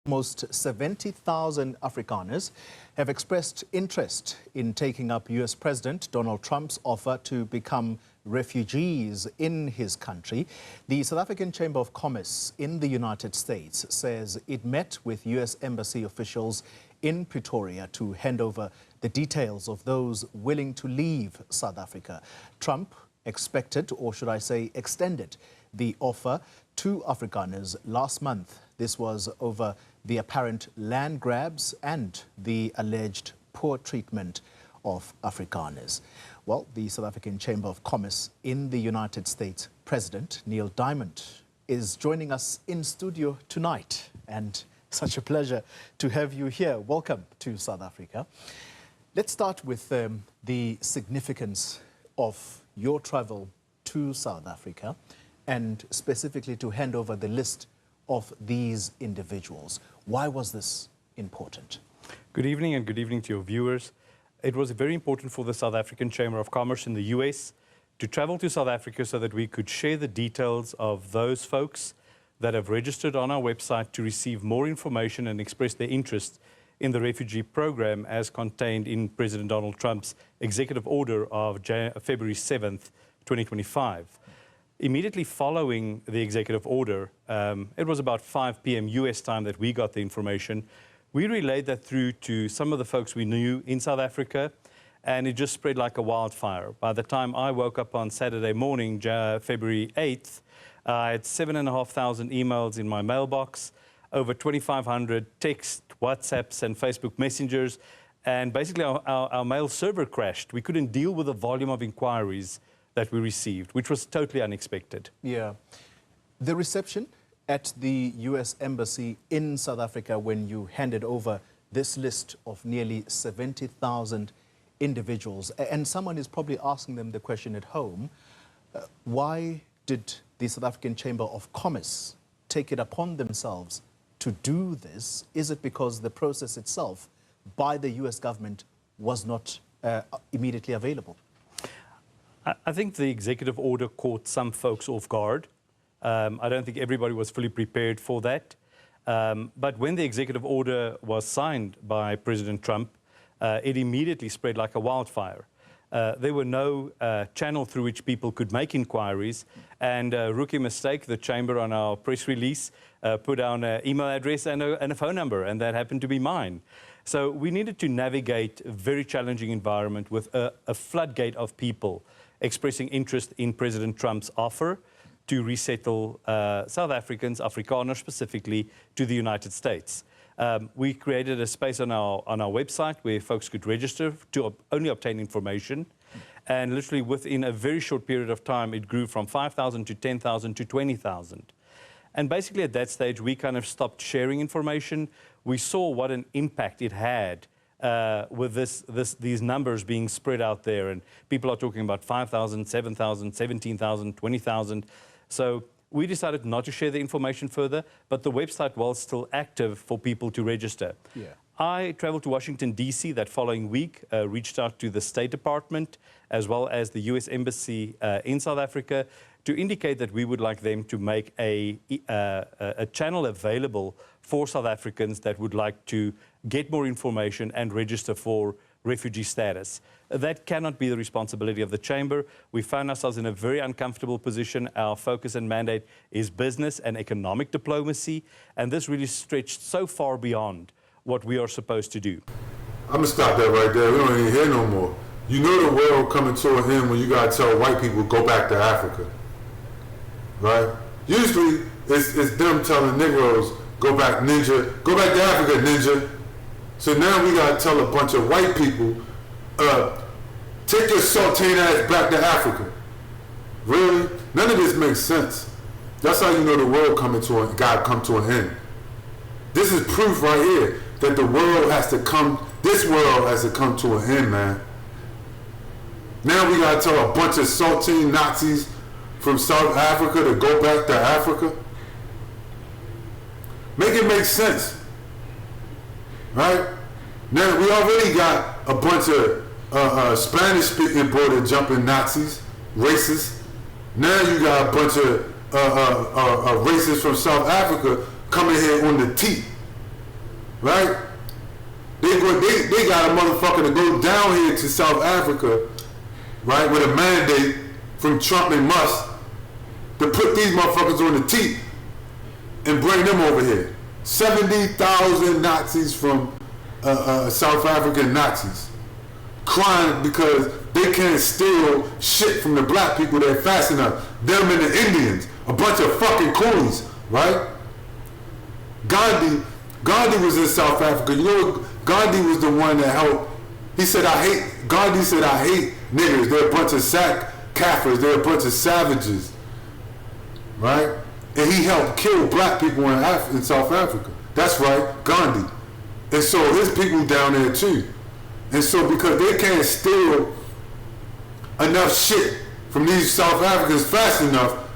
Almost 70,000 Afrikaners have expressed interest in taking up U.S. President Donald Trump's offer to become refugees in his country. The South African Chamber of Commerce in the United States says it met with U.S. Embassy officials in Pretoria to hand over the details of those willing to leave South Africa. Trump expected, or should I say extended, the offer to Afrikaners last month. This was over the apparent land grabs and the alleged poor treatment of Afrikaners. Well, the South African Chamber of Commerce in the United States President Neil Diamond is joining us in studio tonight, and such a pleasure to have you here. Welcome to South Africa. Let's start with the significance of your travel to South Africa, and specifically to hand over the list of these individuals. Why was this important? Good evening, and good evening to your viewers. It was very important for the South African Chamber of Commerce in the US to travel to South Africa so that we could share the details of those folks that have registered on our website to receive more information and express their interest in the refugee program as contained in President Donald Trump's executive order of February 7th, 2025. Immediately following the executive order, it was about 5 p.m. US time that we got the information. We relayed that through to some of the folks we knew in South Africa, and it just spread like a wildfire. By the time I woke up on Saturday morning, February 8th, I had 7,500 emails in my mailbox, over 2,500 texts, WhatsApps, and Facebook messengers, and basically our mail server crashed. We couldn't deal with the volume of inquiries that we received, which was totally unexpected. Yeah. The reception at the U.S. Embassy in South Africa when you handed over this list of nearly 70,000 individuals, and someone is probably asking them the question at home, why did the South African Chamber of Commerce take it upon themselves to do this? Is it because the process itself by the U.S. government was not immediately available? I think the executive order caught some folks off guard. I don't think everybody was fully prepared for that. But when the executive order was signed by President Trump, it immediately spread like a wildfire. There were no channel through which people could make inquiries. And rookie mistake, the Chamber on our press release put down an email address and a phone number, and that happened to be mine. So we needed to navigate a very challenging environment with a floodgate of people expressing interest in President Trump's offer to resettle South Africans, Afrikaners specifically, to the United States. We created a space on our website where folks could register to only obtain information. And literally within a very short period of time, it grew from 5,000 to 10,000 to 20,000. And basically at that stage, we kind of stopped sharing information. We saw what an impact it had with these numbers being spread out there. And people are talking about 5,000, 7,000, 17,000, 20,000. So we decided not to share the information further, but the website was still active for people to register. Yeah. I traveled to Washington, D.C. that following week, reached out to the State Department as well as the U.S. Embassy in South Africa to indicate that we would like them to make a channel available for South Africans that would like to get more information and register for refugee status. That cannot be the responsibility of the Chamber. We found ourselves in a very uncomfortable position. Our focus and mandate is business and economic diplomacy, and this really stretched so far beyond what we are supposed to do. I'm gonna stop that right there. We don't even hear no more. You know the world coming to an end when you gotta tell white people go back to Africa, right? Usually it's them telling Negroes go back, ninja, go back to Africa, ninja. So now we gotta tell a bunch of white people, take your saltine ass back to Africa. Really? None of this makes sense. That's how you know the world God come to an end. This is proof right here that the world has to come, this world has to come to an end, man. Now we gotta tell a bunch of saltine Nazis from South Africa to go back to Africa. Make it make sense. Right? Now we already got a bunch of Spanish-speaking border jumping Nazis, racists. Now you got a bunch of racists from South Africa coming here on the teeth. right? They got a motherfucker to go down here to South Africa, right, with a mandate from Trump and Musk to put these motherfuckers on the teeth and bring them over here. 70,000 Nazis from South African Nazis crying because they can't steal shit from the black people that fast enough. Them and the Indians, a bunch of fucking coolies, right? Gandhi was in South Africa. You know, Gandhi was the one that helped. Gandhi said, I hate niggers. They're a bunch of Kafirs. They're a bunch of savages, right? And he helped kill black people in South Africa. That's right, Gandhi. And so his people down there too. And so because they can't steal enough shit from these South Africans fast enough,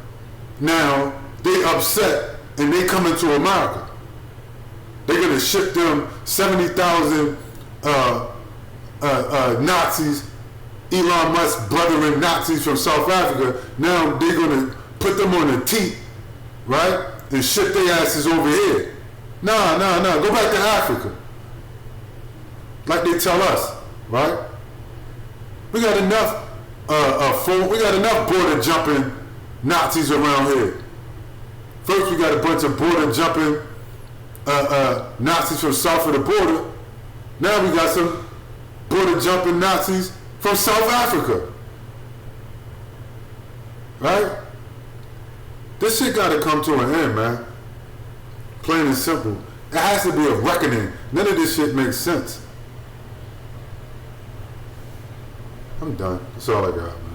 now they upset and they come into America. They're gonna ship them 70,000 Nazis, Elon Musk brethren Nazis from South Africa. Now they're gonna put them on the teeth, right? And ship their asses over here. Nah, go back to Africa. Like they tell us, right? We got enough we got enough border jumping Nazis around here. First we got a bunch of border jumping Nazis from south of the border. Now we got some border jumping Nazis from South Africa. Right? This shit gotta come to an end, man. Plain and simple. It has to be a reckoning. None of this shit makes sense. I'm done. That's all I got, man.